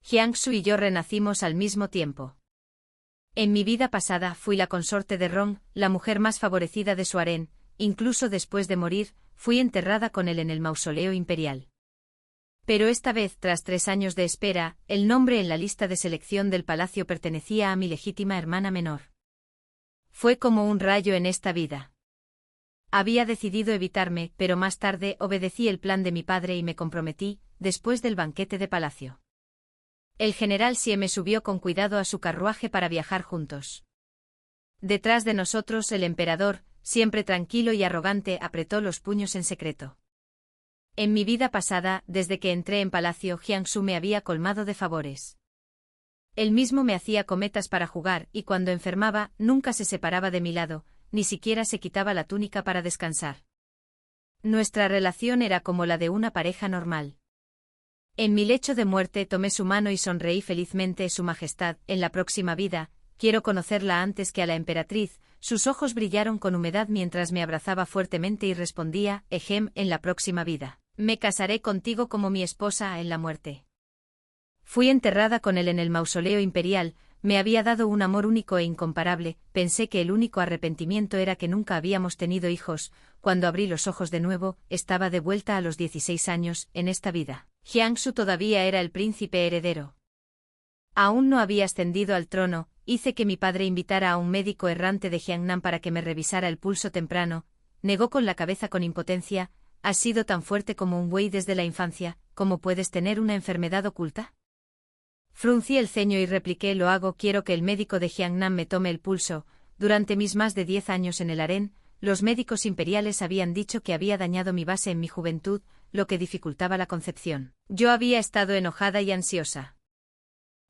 Jiangsu y yo renacimos al mismo tiempo. En mi vida pasada fui la consorte de Rong, la mujer más favorecida de su harén, incluso después de morir, fui enterrada con él en el mausoleo imperial. Pero esta vez, tras 3 años de espera, el nombre en la lista de selección del palacio pertenecía a mi legítima hermana menor. Fue como un rayo en esta vida. Había decidido evitarme, pero más tarde obedecí el plan de mi padre y me comprometí, después del banquete de palacio. El general Xie me subió con cuidado a su carruaje para viajar juntos. Detrás de nosotros el emperador, siempre tranquilo y arrogante, apretó los puños en secreto. En mi vida pasada, desde que entré en palacio, Jiangsu me había colmado de favores. Él mismo me hacía cometas para jugar y cuando enfermaba, nunca se separaba de mi lado, ni siquiera se quitaba la túnica para descansar. Nuestra relación era como la de una pareja normal. En mi lecho de muerte tomé su mano y sonreí felizmente. Su Majestad, en la próxima vida, quiero conocerla antes que a la emperatriz. Sus ojos brillaron con humedad mientras me abrazaba fuertemente y respondía, Ejem, en la próxima vida. Me casaré contigo como mi esposa en la muerte. Fui enterrada con él en el mausoleo imperial, me había dado un amor único e incomparable, pensé que el único arrepentimiento era que nunca habíamos tenido hijos. Cuando abrí los ojos de nuevo, estaba de vuelta a los 16 años, en esta vida. Jiangsu todavía era el príncipe heredero. Aún no había ascendido al trono, hice que mi padre invitara a un médico errante de Jiangnan para que me revisara el pulso temprano, negó con la cabeza con impotencia, ¿has sido tan fuerte como un buey desde la infancia, cómo puedes tener una enfermedad oculta? Fruncí el ceño y repliqué, lo hago, quiero que el médico de Jiangnan me tome el pulso. Durante mis más de 10 años en el harén, los médicos imperiales habían dicho que había dañado mi base en mi juventud, lo que dificultaba la concepción. Yo había estado enojada y ansiosa.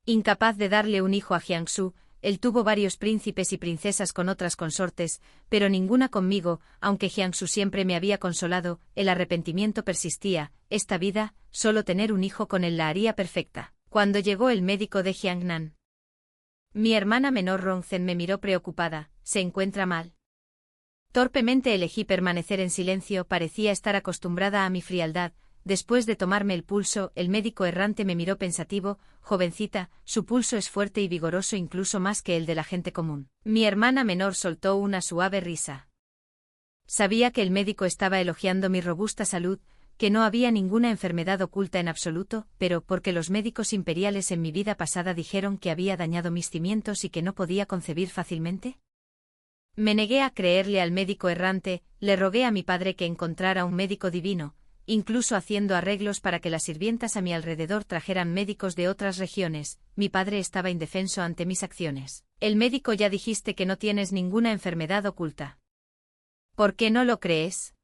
Incapaz de darle un hijo a Jiangsu, él tuvo varios príncipes y princesas con otras consortes, pero ninguna conmigo, aunque Jiangsu siempre me había consolado, el arrepentimiento persistía, esta vida, solo tener un hijo con él la haría perfecta. Cuando llegó el médico de Jiangnan, mi hermana menor Rongzhen me miró preocupada, ¿se encuentra mal? Torpemente elegí permanecer en silencio, parecía estar acostumbrada a mi frialdad. Después de tomarme el pulso, el médico errante me miró pensativo, jovencita, su pulso es fuerte y vigoroso incluso más que el de la gente común. Mi hermana menor soltó una suave risa. Sabía que el médico estaba elogiando mi robusta salud, que no había ninguna enfermedad oculta en absoluto, pero porque los médicos imperiales en mi vida pasada dijeron que había dañado mis cimientos y que no podía concebir fácilmente. Me negué a creerle al médico errante, le rogué a mi padre que encontrara un médico divino, incluso haciendo arreglos para que las sirvientas a mi alrededor trajeran médicos de otras regiones. Mi padre estaba indefenso ante mis acciones. El médico, ya dijiste que no tienes ninguna enfermedad oculta. ¿Por qué no lo crees?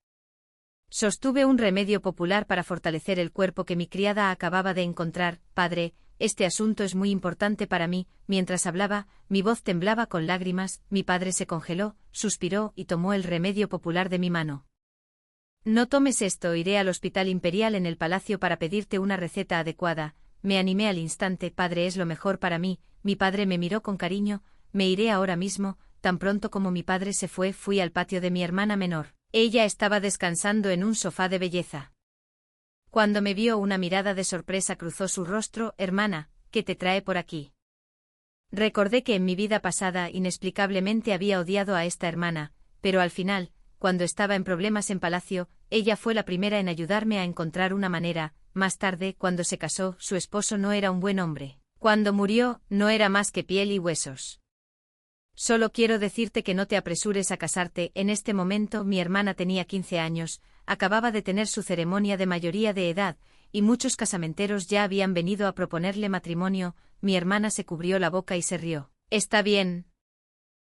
Sostuve un remedio popular para fortalecer el cuerpo que mi criada acababa de encontrar. Padre, este asunto es muy importante para mí. Mientras hablaba, mi voz temblaba con lágrimas. Mi padre se congeló, suspiró y tomó el remedio popular de mi mano. No tomes esto, iré al hospital imperial en el palacio para pedirte una receta adecuada. Me animé al instante, padre, es lo mejor para mí. Mi padre me miró con cariño, me iré ahora mismo. Tan pronto como mi padre se fue, fui al patio de mi hermana menor. Ella estaba descansando en un sofá de belleza. Cuando me vio, una mirada de sorpresa cruzó su rostro. Hermana, ¿qué te trae por aquí? Recordé que en mi vida pasada inexplicablemente había odiado a esta hermana, pero al final, cuando estaba en problemas en palacio, ella fue la primera en ayudarme a encontrar una manera. Más tarde, cuando se casó, su esposo no era un buen hombre. Cuando murió, no era más que piel y huesos. Solo quiero decirte que no te apresures a casarte. En este momento mi hermana tenía 15 años, acababa de tener su ceremonia de mayoría de edad, y muchos casamenteros ya habían venido a proponerle matrimonio. Mi hermana se cubrió la boca y se rió. Está bien.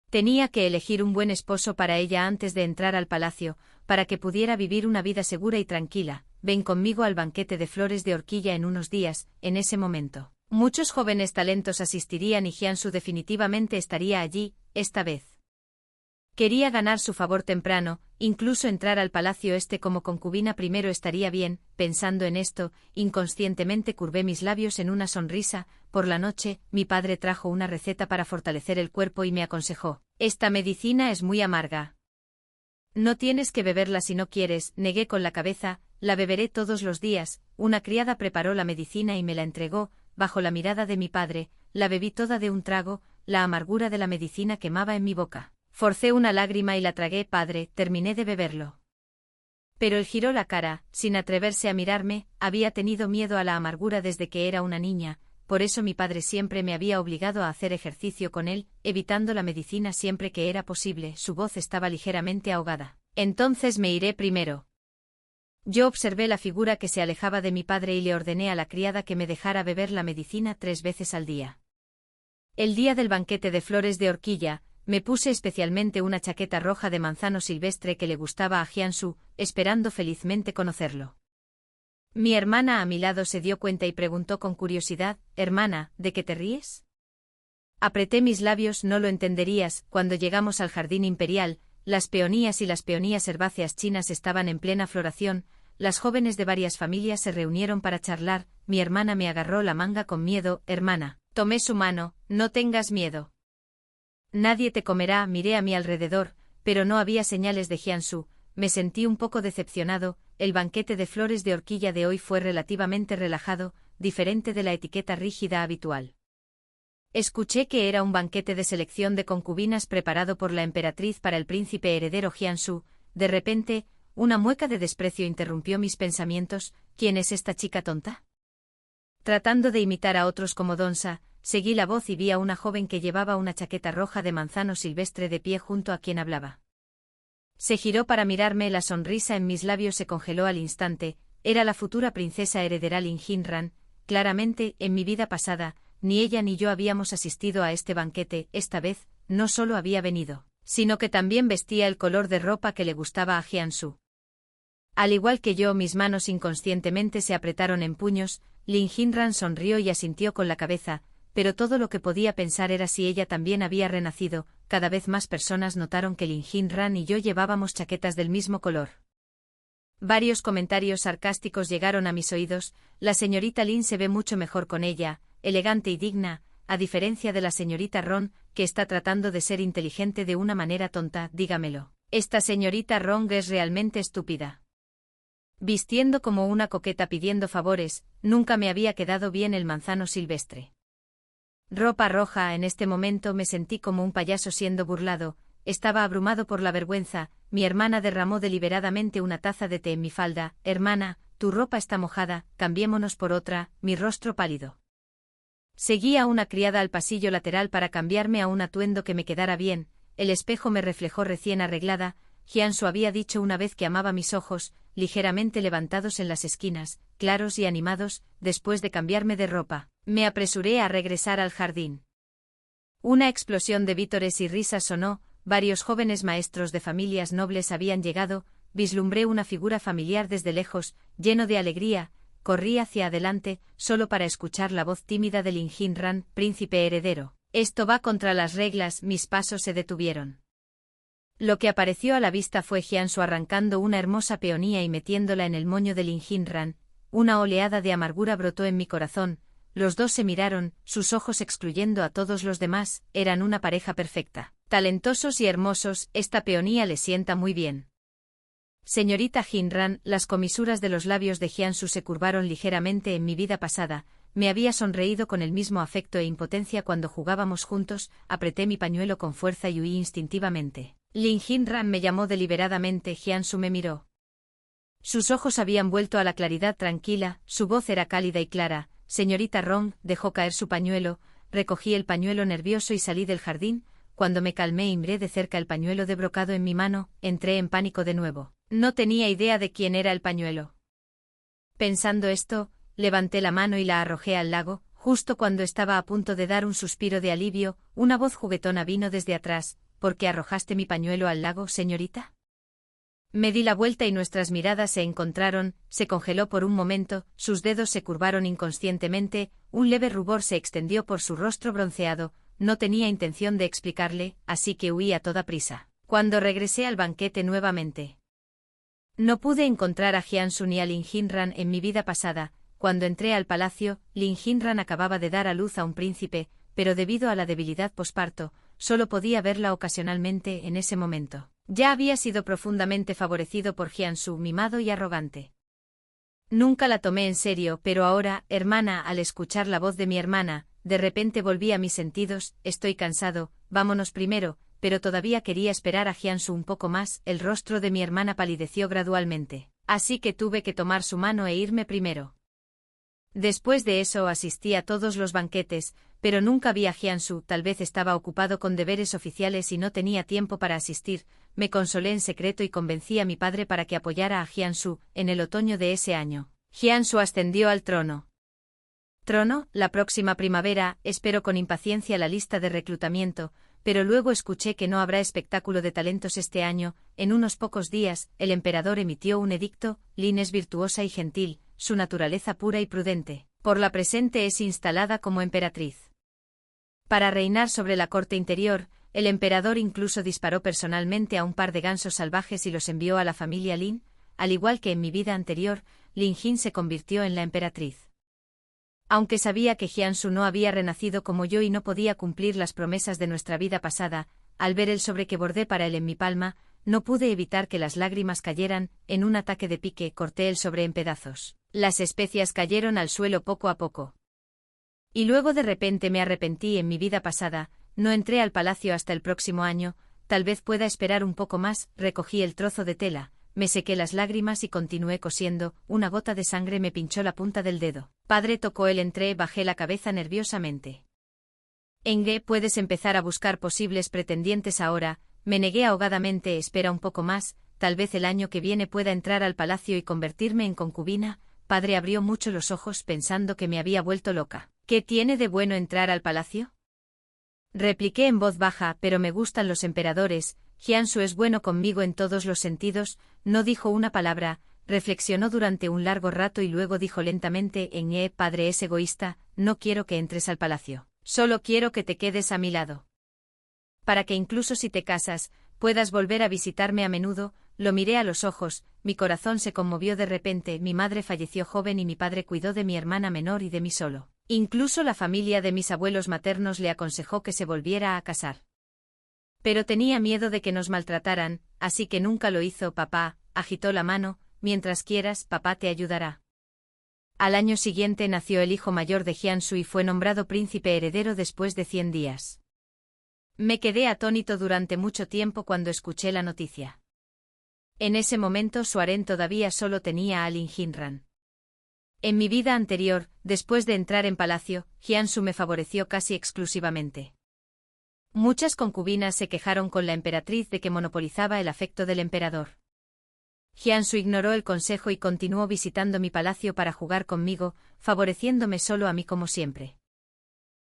Tenía que elegir un buen esposo para ella antes de entrar al palacio, para que pudiera vivir una vida segura y tranquila. Ven conmigo al banquete de flores de horquilla en unos días. En ese momento, muchos jóvenes talentos asistirían y Jiangsu definitivamente estaría allí, esta vez. Quería ganar su favor temprano, incluso entrar al palacio como concubina primero estaría bien. Pensando en esto, inconscientemente curvé mis labios en una sonrisa. Por la noche, mi padre trajo una receta para fortalecer el cuerpo y me aconsejó: esta medicina es muy amarga. No tienes que beberla si no quieres. Negué con la cabeza, la beberé todos los días. Una criada preparó la medicina y me la entregó. bajo la mirada de mi padre, la bebí toda de un trago, la amargura de la medicina quemaba en mi boca. Forcé una lágrima y la tragué, padre, terminé de beberlo. Pero él giró la cara, sin atreverse a mirarme, había tenido miedo a la amargura desde que era una niña, por eso mi padre siempre me había obligado a hacer ejercicio con él, evitando la medicina siempre que era posible. Su voz estaba ligeramente ahogada. Entonces me iré primero. Yo observé la figura que se alejaba de mi padre y le ordené a la criada que me dejara beber la medicina 3 veces al día. El día del banquete de flores de horquilla, me puse especialmente una chaqueta roja de manzano silvestre que le gustaba a Jiansu, esperando felizmente conocerlo. Mi hermana a mi lado se dio cuenta y preguntó con curiosidad, «Hermana, ¿de qué te ríes?» Apreté mis labios, no lo entenderías. Cuando llegamos al jardín imperial, las peonías y las peonías herbáceas chinas estaban en plena floración, las jóvenes de varias familias se reunieron para charlar, mi hermana me agarró la manga con miedo, «Hermana». Tomé su mano, «No tengas miedo. Nadie te comerá». Miré a mi alrededor, pero no había señales de Jiansu. Me sentí un poco decepcionado. El banquete de flores de horquilla de hoy fue relativamente relajado, diferente de la etiqueta rígida habitual. Escuché que era un banquete de selección de concubinas preparado por la emperatriz para el príncipe heredero Jiansu. De repente, una mueca de desprecio interrumpió mis pensamientos. ¿Quién es esta chica tonta? Tratando de imitar a otros como Donsa, seguí la voz y vi a una joven que llevaba una chaqueta roja de manzano silvestre de pie junto a quien hablaba. Se giró para mirarme, la sonrisa en mis labios se congeló al instante. Era la futura princesa heredera Lin Jinran. Claramente, en mi vida pasada, ni ella ni yo habíamos asistido a este banquete. Esta vez, no solo había venido, sino que también vestía el color de ropa que le gustaba a Jiansu. Al igual que yo, mis manos inconscientemente se apretaron en puños. Lin Jinran sonrió y asintió con la cabeza, pero todo lo que podía pensar era si ella también había renacido. Cada vez más personas notaron que Lin Jinran y yo llevábamos chaquetas del mismo color. Varios comentarios sarcásticos llegaron a mis oídos. La señorita Lin se ve mucho mejor con ella, elegante y digna, a diferencia de la señorita Ron, que está tratando de ser inteligente de una manera tonta. Dígamelo. Esta señorita Ron es realmente estúpida. Vistiendo como una coqueta pidiendo favores, nunca me había quedado bien el manzano silvestre. Ropa roja. En este momento me sentí como un payaso siendo burlado, estaba abrumado por la vergüenza. Mi hermana derramó deliberadamente una taza de té en mi falda. «Hermana, tu ropa está mojada, cambiémonos por otra». Mi rostro pálido. Seguí a una criada al pasillo lateral para cambiarme a un atuendo que me quedara bien. El espejo me reflejó recién arreglada. Jiansu había dicho una vez que amaba mis ojos, ligeramente levantados en las esquinas, claros y animados. Después de cambiarme de ropa, me apresuré a regresar al jardín. Una explosión de vítores y risas sonó, varios jóvenes maestros de familias nobles habían llegado, vislumbré una figura familiar desde lejos, lleno de alegría, corrí hacia adelante, solo para escuchar la voz tímida de Lin Jinran, príncipe heredero. «Esto va contra las reglas». Mis pasos se detuvieron. Lo que apareció a la vista fue Jiansu arrancando una hermosa peonía y metiéndola en el moño de Lin Jinran. Una oleada de amargura brotó en mi corazón. Los dos se miraron, sus ojos excluyendo a todos los demás. Eran una pareja perfecta. Talentosos y hermosos, esta peonía le sienta muy bien. Señorita Jinran, las comisuras de los labios de Jiansu se curvaron ligeramente. En mi vida pasada, me había sonreído con el mismo afecto e impotencia cuando jugábamos juntos. Apreté mi pañuelo con fuerza y huí instintivamente. Lin Jinran me llamó deliberadamente. Jiansu me miró. Sus ojos habían vuelto a la claridad tranquila, su voz era cálida y clara. «Señorita Ron», dejó caer su pañuelo, recogí el pañuelo nervioso y salí del jardín. Cuando me calmé y miré de cerca el pañuelo de brocado en mi mano, entré en pánico de nuevo. No tenía idea de quién era el pañuelo. Pensando esto, levanté la mano y la arrojé al lago. Justo cuando estaba a punto de dar un suspiro de alivio, una voz juguetona vino desde atrás. «¿Por qué arrojaste mi pañuelo al lago, señorita?» Me di la vuelta y nuestras miradas se encontraron. Se congeló por un momento, sus dedos se curvaron inconscientemente, un leve rubor se extendió por su rostro bronceado. No tenía intención de explicarle, así que huí a toda prisa. Cuando regresé al banquete nuevamente, no pude encontrar a Jiansu ni a Lin Jinran. En mi vida pasada, cuando entré al palacio, Lin Jinran acababa de dar a luz a un príncipe, pero debido a la debilidad posparto, solo podía verla ocasionalmente. En ese momento, ya había sido profundamente favorecido por Jiansu, mimado y arrogante. Nunca la tomé en serio, pero ahora, hermana, al escuchar la voz de mi hermana, de repente volví a mis sentidos. Estoy cansado, vámonos primero, pero todavía quería esperar a Jiansu un poco más. El rostro de mi hermana palideció gradualmente, así que tuve que tomar su mano e irme primero. Después de eso asistí a todos los banquetes, pero nunca vi a Jiansu. Tal vez estaba ocupado con deberes oficiales y no tenía tiempo para asistir. Me consolé en secreto y convencí a mi padre para que apoyara a Jiansu. En el otoño de ese año, Jiansu ascendió al trono. La próxima primavera, espero con impaciencia la lista de reclutamiento, pero luego escuché que no habrá espectáculo de talentos este año. En unos pocos días, el emperador emitió un edicto. Lin es virtuosa y gentil, su naturaleza pura y prudente. Por la presente es instalada como emperatriz. Para reinar sobre la corte interior, el emperador incluso disparó personalmente a un par de gansos salvajes y los envió a la familia Lin. Al igual que en mi vida anterior, Lin Jin se convirtió en la emperatriz. Aunque sabía que Jiansu no había renacido como yo y no podía cumplir las promesas de nuestra vida pasada, al ver el sobre que bordé para él en mi palma, no pude evitar que las lágrimas cayeran. En un ataque de pique corté el sobre en pedazos. Las especias cayeron al suelo poco a poco. Y luego de repente me arrepentí. En mi vida pasada, no entré al palacio hasta el próximo año. Tal vez pueda esperar un poco más. Recogí el trozo de tela, me sequé las lágrimas y continué cosiendo. Una gota de sangre me pinchó la punta del dedo. Padre tocó el entré, bajé la cabeza nerviosamente. Enge, puedes empezar a buscar posibles pretendientes ahora. Me negué ahogadamente. Espera un poco más, tal vez el año que viene pueda entrar al palacio y convertirme en concubina. Padre abrió mucho los ojos pensando que me había vuelto loca. ¿Qué tiene de bueno entrar al palacio? Repliqué en voz baja, pero me gustan los emperadores. Jiansu es bueno conmigo en todos los sentidos. No dijo una palabra, reflexionó durante un largo rato y luego dijo lentamente: padre es egoísta, no quiero que entres al palacio. Solo quiero que te quedes a mi lado. Para que incluso si te casas, puedas volver a visitarme a menudo. Lo miré a los ojos, mi corazón se conmovió de repente. Mi madre falleció joven y mi padre cuidó de mi hermana menor y de mí solo. Incluso la familia de mis abuelos maternos le aconsejó que se volviera a casar. Pero tenía miedo de que nos maltrataran, así que nunca lo hizo. Papá, agitó la mano, mientras quieras, papá te ayudará. Al año siguiente nació el hijo mayor de Jiansu y fue nombrado príncipe heredero después de 100 días. Me quedé atónito durante mucho tiempo cuando escuché la noticia. En ese momento su harén todavía solo tenía a Lin Jinran. En mi vida anterior, después de entrar en palacio, Jiansu me favoreció casi exclusivamente. Muchas concubinas se quejaron con la emperatriz de que monopolizaba el afecto del emperador. Jiansu ignoró el consejo y continuó visitando mi palacio para jugar conmigo, favoreciéndome solo a mí como siempre.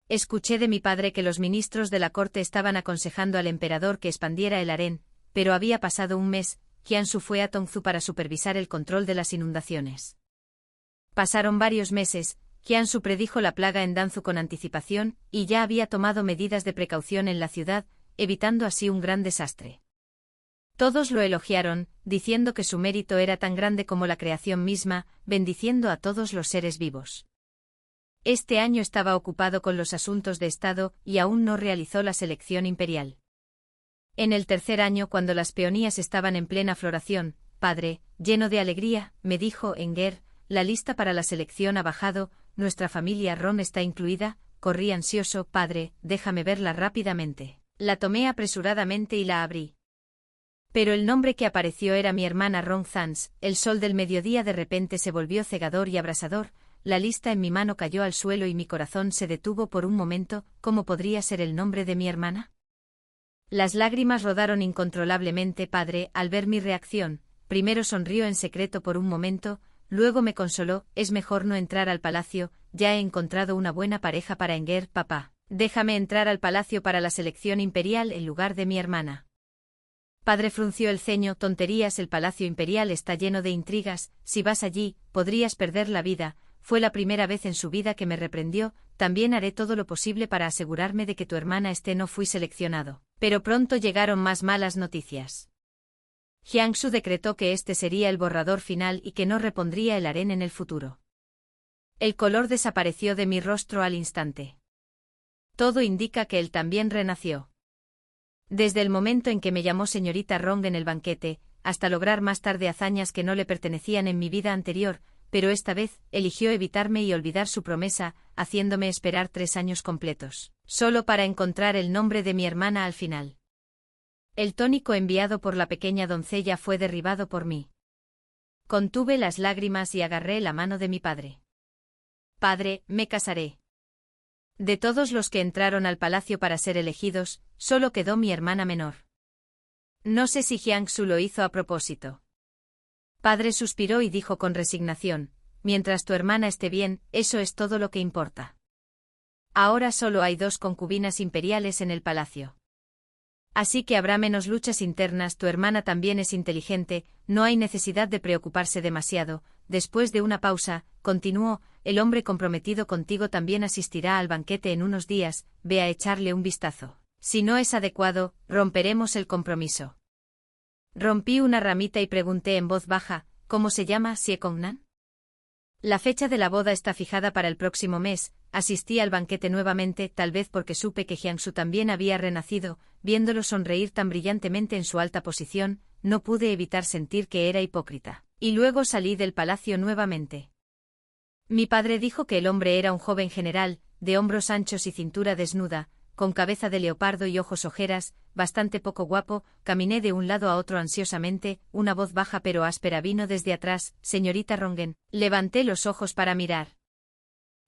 Escuché de mi padre que los ministros de la corte estaban aconsejando al emperador que expandiera el harén, pero había pasado un mes. Jiansu fue a Tongzu para supervisar el control de las inundaciones. Pasaron varios meses. Jiansu predijo la plaga en Danzu con anticipación, y ya había tomado medidas de precaución en la ciudad, evitando así un gran desastre. Todos lo elogiaron, diciendo que su mérito era tan grande como la creación misma, bendiciendo a todos los seres vivos. Este año estaba ocupado con los asuntos de Estado y aún no realizó la selección imperial. En el tercer año, cuando las peonías estaban en plena floración, padre, lleno de alegría, me dijo Enger: la lista para la selección ha bajado, nuestra familia Ron está incluida. Corrí ansioso: padre, déjame verla rápidamente. La tomé apresuradamente y la abrí. Pero el nombre que apareció era mi hermana Ron Zans. El sol del mediodía de repente se volvió cegador y abrasador. La lista en mi mano cayó al suelo y mi corazón se detuvo por un momento. ¿Cómo podría ser el nombre de mi hermana? Las lágrimas rodaron incontrolablemente. Padre, al ver mi reacción, primero sonrió en secreto por un momento, luego me consoló: es mejor no entrar al palacio, ya he encontrado una buena pareja para Enger. Papá, déjame entrar al palacio para la selección imperial en lugar de mi hermana. Padre frunció el ceño: tonterías, el palacio imperial está lleno de intrigas, si vas allí, podrías perder la vida. Fue la primera vez en su vida que me reprendió. También haré todo lo posible para asegurarme de que tu hermana esté. No fui seleccionado. Pero pronto llegaron más malas noticias. Jiangsu decretó que este sería el borrador final y que no repondría el harén en el futuro. El color desapareció de mi rostro al instante. Todo indica que él también renació. Desde el momento en que me llamó señorita Rong en el banquete, hasta lograr más tarde hazañas que no le pertenecían en mi vida anterior, pero esta vez eligió evitarme y olvidar su promesa, haciéndome esperar 3 años completos, solo para encontrar el nombre de mi hermana al final. El tónico enviado por la pequeña doncella fue derribado por mí. Contuve las lágrimas y agarré la mano de mi padre. Padre, me casaré. De todos los que entraron al palacio para ser elegidos, solo quedó mi hermana menor. No sé si Jiangsu lo hizo a propósito. Padre suspiró y dijo con resignación, mientras tu hermana esté bien, eso es todo lo que importa. Ahora solo hay 2 concubinas imperiales en el palacio. Así que habrá menos luchas internas, tu hermana también es inteligente, no hay necesidad de preocuparse demasiado. Después de una pausa, continuó, el hombre comprometido contigo también asistirá al banquete en unos días, ve a echarle un vistazo. Si no es adecuado, romperemos el compromiso. Rompí una ramita y pregunté en voz baja, ¿cómo se llama Siekongnan? La fecha de la boda está fijada para el próximo mes. Asistí al banquete nuevamente, tal vez porque supe que Jiangsu también había renacido, viéndolo sonreír tan brillantemente en su alta posición, no pude evitar sentir que era hipócrita. Y luego salí del palacio nuevamente. Mi padre dijo que el hombre era un joven general, de hombros anchos y cintura desnuda, con cabeza de leopardo y ojos ojeras, bastante poco guapo. Caminé de un lado a otro ansiosamente, una voz baja pero áspera vino desde atrás, señorita Rongen. Levanté los ojos para mirar.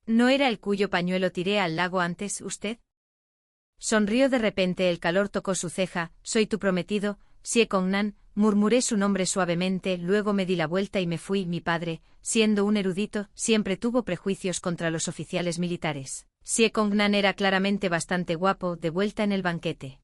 ¿No era el cuyo pañuelo tiré al lago antes, usted? Sonrió de repente, el calor tocó su ceja. Soy tu prometido, Siekongnan, murmuré su nombre suavemente, luego me di la vuelta y me fui. Mi padre, siendo un erudito, siempre tuvo prejuicios contra los oficiales militares. Siekongnan era claramente bastante guapo. De vuelta en el banquete.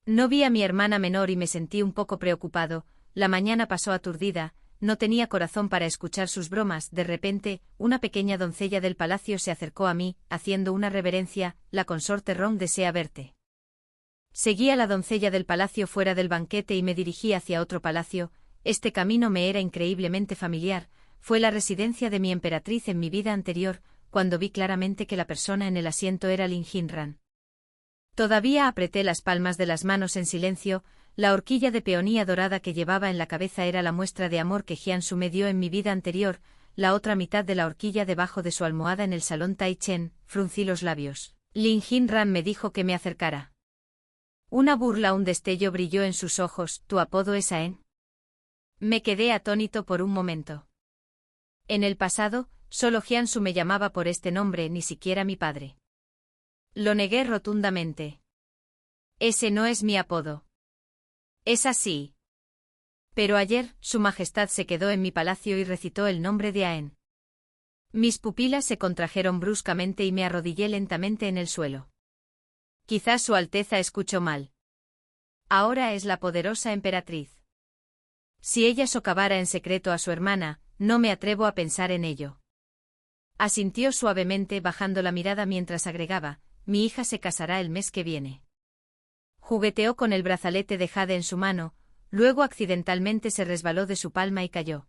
No vi a mi hermana menor y me sentí un poco preocupado. La mañana pasó aturdida, no tenía corazón para escuchar sus bromas. De repente, una pequeña doncella del palacio se acercó a mí, haciendo una reverencia. La consorte Rong desea verte. Seguí a la doncella del palacio fuera del banquete y me dirigí hacia otro palacio. Este camino me era increíblemente familiar, fue la residencia de mi emperatriz en mi vida anterior, cuando vi claramente que la persona en el asiento era Lin Jinran. Todavía apreté las palmas de las manos en silencio. La horquilla de peonía dorada que llevaba en la cabeza era la muestra de amor que Jiangsu me dio en mi vida anterior. La otra mitad de la horquilla debajo de su almohada en el salón Tai Chen. Fruncí los labios. Lin Jinran me dijo que me acercara. Una burla, un destello brilló en sus ojos. ¿Tu apodo es Aen? Me quedé atónito por un momento. En el pasado, solo Jiangsu me llamaba por este nombre, ni siquiera mi padre. Lo negué rotundamente. Ese no es mi apodo. Es así. Pero ayer, Su Majestad se quedó en mi palacio y recitó el nombre de Aen. Mis pupilas se contrajeron bruscamente y me arrodillé lentamente en el suelo. Quizás Su Alteza escuchó mal. Ahora es la poderosa emperatriz. Si ella socavara en secreto a su hermana, no me atrevo a pensar en ello. Asintió suavemente, bajando la mirada mientras agregaba, mi hija se casará el mes que viene. Jugueteó con el brazalete de jade en su mano, luego accidentalmente se resbaló de su palma y cayó.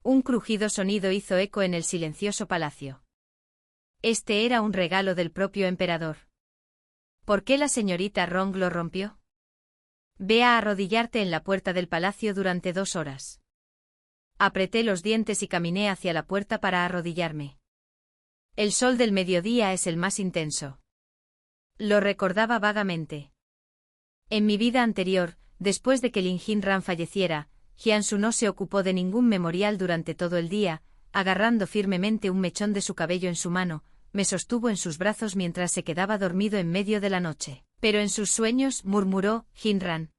Un crujido sonido hizo eco en el silencioso palacio. Este era un regalo del propio emperador. ¿Por qué la señorita Rong lo rompió? Ve a arrodillarte en la puerta del palacio durante 2 horas. Apreté los dientes y caminé hacia la puerta para arrodillarme. El sol del mediodía es el más intenso. Lo recordaba vagamente. En mi vida anterior, después de que Lin Jinran falleciera, Jiangsu no se ocupó de ningún memorial durante todo el día, agarrando firmemente un mechón de su cabello en su mano, me sostuvo en sus brazos mientras se quedaba dormido en medio de la noche. Pero en sus sueños, murmuró, Jinran.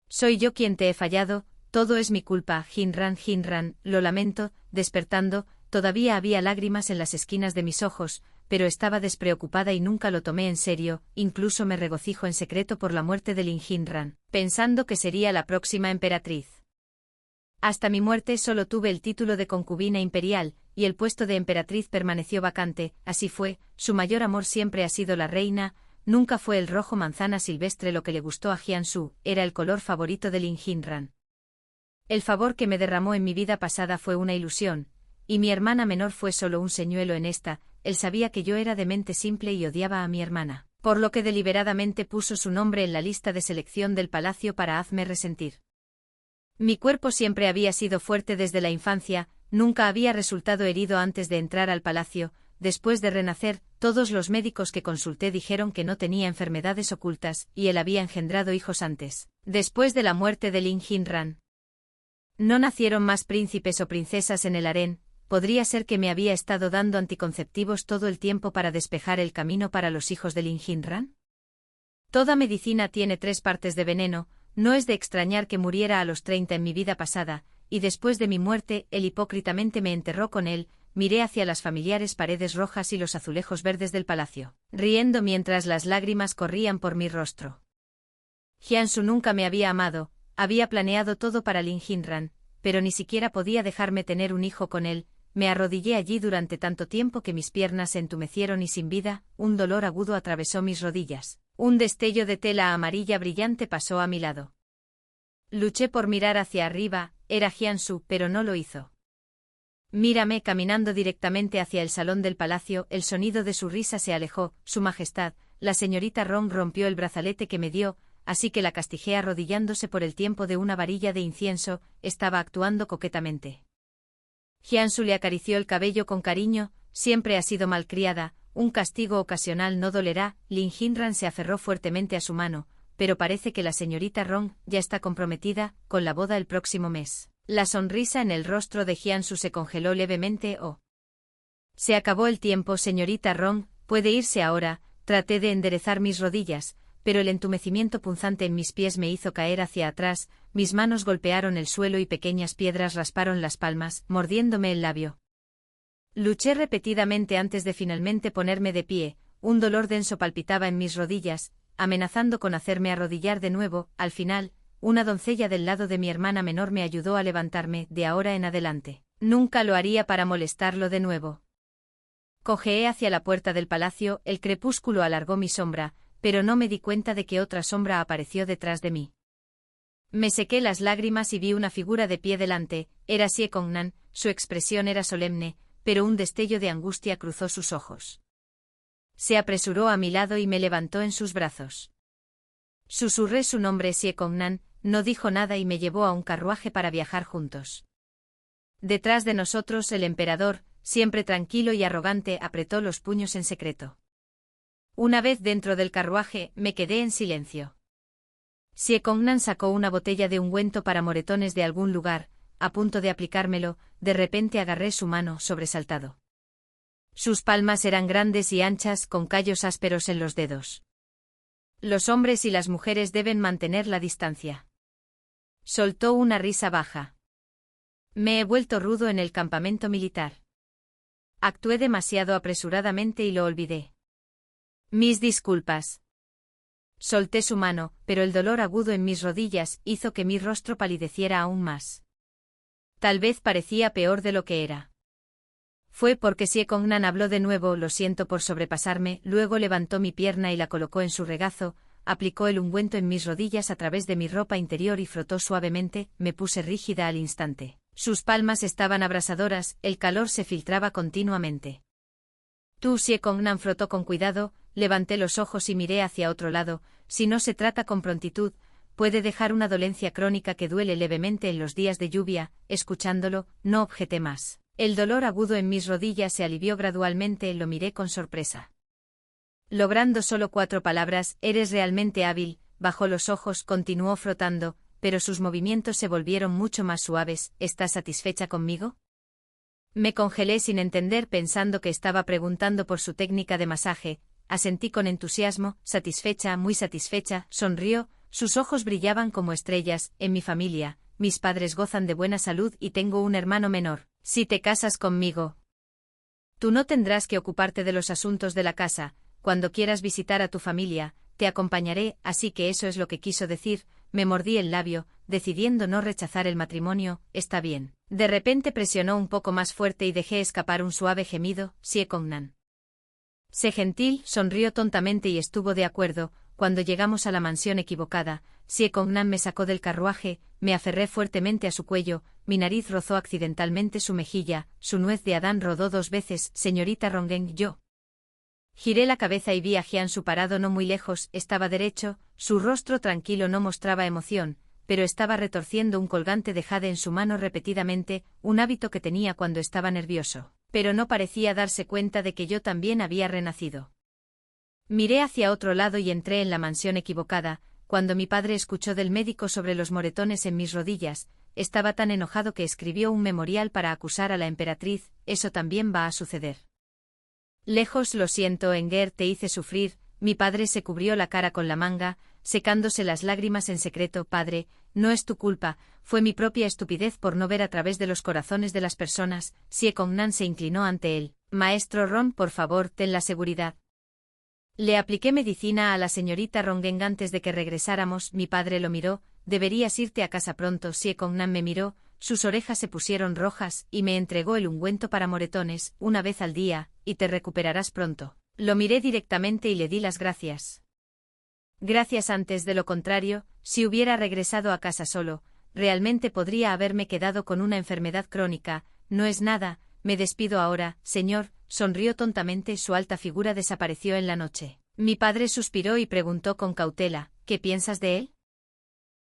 Soy yo quien te he fallado, todo es mi culpa, Jinran, Jinran, lo lamento. Despertando, todavía había lágrimas en las esquinas de mis ojos, pero estaba despreocupada y nunca lo tomé en serio, incluso me regocijo en secreto por la muerte de Lin Jinran, pensando que sería la próxima emperatriz. Hasta mi muerte solo tuve el título de concubina imperial, y el puesto de emperatriz permaneció vacante. Así fue, su mayor amor siempre ha sido la reina. Nunca fue el rojo manzana silvestre lo que le gustó a Jiangsu, era el color favorito de Lin Jinran. El favor que me derramó en mi vida pasada fue una ilusión, y mi hermana menor fue solo un señuelo en esta. Él sabía que yo era de mente simple y odiaba a mi hermana, por lo que deliberadamente puso su nombre en la lista de selección del palacio para hacerme resentir. Mi cuerpo siempre había sido fuerte desde la infancia, nunca había resultado herido antes de entrar al palacio. Después de renacer, todos los médicos que consulté dijeron que no tenía enfermedades ocultas, y él había engendrado hijos antes. Después de la muerte de Lin Jinran, no nacieron más príncipes o princesas en el harén. Podría ser que me había estado dando anticonceptivos todo el tiempo para despejar el camino para los hijos de Lin Jinran. Toda medicina tiene 3 partes de veneno, no es de extrañar que muriera a los 30 en mi vida pasada, y después de mi muerte, él hipócritamente me enterró con él. Miré hacia las familiares paredes rojas y los azulejos verdes del palacio, riendo mientras las lágrimas corrían por mi rostro. Jiansu nunca me había amado, había planeado todo para Lin Jinran, pero ni siquiera podía dejarme tener un hijo con él. Me arrodillé allí durante tanto tiempo que mis piernas se entumecieron y sin vida, un dolor agudo atravesó mis rodillas. Un destello de tela amarilla brillante pasó a mi lado. Luché por mirar hacia arriba, era Jiansu, pero no lo hizo. Mírame caminando directamente hacia el salón del palacio, el sonido de su risa se alejó. Su Majestad, la señorita Rong rompió el brazalete que me dio, así que la castigué arrodillándose por el tiempo de una varilla de incienso. Estaba actuando coquetamente. Jiansu le acarició el cabello con cariño. Siempre ha sido malcriada, un castigo ocasional no dolerá. Lin Jinran se aferró fuertemente a su mano, pero parece que la señorita Rong ya está comprometida con la boda el próximo mes. La sonrisa en el rostro de Jiansu se congeló levemente. Oh. Se acabó el tiempo, señorita Rong, puede irse ahora. Traté de enderezar mis rodillas, pero el entumecimiento punzante en mis pies me hizo caer hacia atrás. Mis manos golpearon el suelo y pequeñas piedras rasparon las palmas, mordiéndome el labio. Luché repetidamente antes de finalmente ponerme de pie. Un dolor denso palpitaba en mis rodillas, amenazando con hacerme arrodillar de nuevo. Al final, una doncella del lado de mi hermana menor me ayudó a levantarme. De ahora en adelante, nunca lo haría para molestarlo de nuevo. Cojeé hacia la puerta del palacio. El crepúsculo alargó mi sombra, pero no me di cuenta de que otra sombra apareció detrás de mí. Me sequé las lágrimas y vi una figura de pie delante. Era Xie Kongnan. Su expresión era solemne, pero un destello de angustia cruzó sus ojos. Se apresuró a mi lado y me levantó en sus brazos. Susurré su nombre, Xie Kongnan. No dijo nada y me llevó a un carruaje para viajar juntos. Detrás de nosotros el emperador, siempre tranquilo y arrogante, apretó los puños en secreto. Una vez dentro del carruaje, me quedé en silencio. Xie Kongnan sacó una botella de ungüento para moretones de algún lugar. A punto de aplicármelo, de repente agarré su mano, sobresaltado. Sus palmas eran grandes y anchas, con callos ásperos en los dedos. Los hombres y las mujeres deben mantener la distancia. Soltó una risa baja. Me he vuelto rudo en el campamento militar. Actué demasiado apresuradamente y lo olvidé. Mis disculpas. Solté su mano, pero el dolor agudo en mis rodillas hizo que mi rostro palideciera aún más. Tal vez parecía peor de lo que era. Fue porque Xie Kongnan habló de nuevo. Lo siento por sobrepasarme. Luego levantó mi pierna y la colocó en su regazo, aplicó el ungüento en mis rodillas a través de mi ropa interior y frotó suavemente. Me puse rígida al instante. Sus palmas estaban abrasadoras, el calor se filtraba continuamente. Tú, Xie Kongnan frotó con cuidado. Levanté los ojos y miré hacia otro lado. Si no se trata con prontitud, puede dejar una dolencia crónica que duele levemente en los días de lluvia. Escuchándolo, no objeté más. El dolor agudo en mis rodillas se alivió gradualmente. Lo miré con sorpresa. Logrando solo 4 palabras, eres realmente hábil. Bajó los ojos, continuó frotando, pero sus movimientos se volvieron mucho más suaves. ¿Estás satisfecha conmigo? Me congelé sin entender, pensando que estaba preguntando por su técnica de masaje. Asentí con entusiasmo, satisfecha, muy satisfecha. Sonrió, sus ojos brillaban como estrellas. En mi familia, mis padres gozan de buena salud y tengo un hermano menor. Si te casas conmigo, tú no tendrás que ocuparte de los asuntos de la casa. Cuando quieras visitar a tu familia, te acompañaré. Así que eso es lo que quiso decir. Me mordí el labio, decidiendo no rechazar el matrimonio. Está bien. De repente presionó un poco más fuerte y dejé escapar un suave gemido. Xie Kongnan. Sé gentil, sonrió tontamente y estuvo de acuerdo. Cuando llegamos a la mansión equivocada, Xie Kongnan me sacó del carruaje, me aferré fuertemente a su cuello, mi nariz rozó accidentalmente su mejilla, su nuez de Adán rodó 2 veces. Señorita Rongen, yo. Giré la cabeza y vi a Jiansu parado no muy lejos. Estaba derecho, su rostro tranquilo no mostraba emoción, pero estaba retorciendo un colgante de jade en su mano repetidamente, un hábito que tenía cuando estaba nervioso, pero no parecía darse cuenta de que yo también había renacido. Miré hacia otro lado y entré en la mansión equivocada. Cuando mi padre escuchó del médico sobre los moretones en mis rodillas, estaba tan enojado que escribió un memorial para acusar a la emperatriz. Eso también va a suceder. Lejos, lo siento, Enger, te hice sufrir. Mi padre se cubrió la cara con la manga, secándose las lágrimas en secreto. Padre, no es tu culpa, fue mi propia estupidez por no ver a través de los corazones de las personas. Siekongnan se inclinó ante él. Maestro Ron, por favor, ten la seguridad. Le apliqué medicina a la señorita Rongen antes de que regresáramos. Mi padre lo miró. Deberías irte a casa pronto. Siekongnan me miró, sus orejas se pusieron rojas, y me entregó el ungüento para moretones, una vez al día, y te recuperarás pronto. Lo miré directamente y le di las gracias. Gracias. Antes de lo contrario, si hubiera regresado a casa solo, realmente podría haberme quedado con una enfermedad crónica. No es nada, me despido ahora, señor. Sonrió tontamente, su alta figura desapareció en la noche. Mi padre suspiró y preguntó con cautela, ¿qué piensas de él?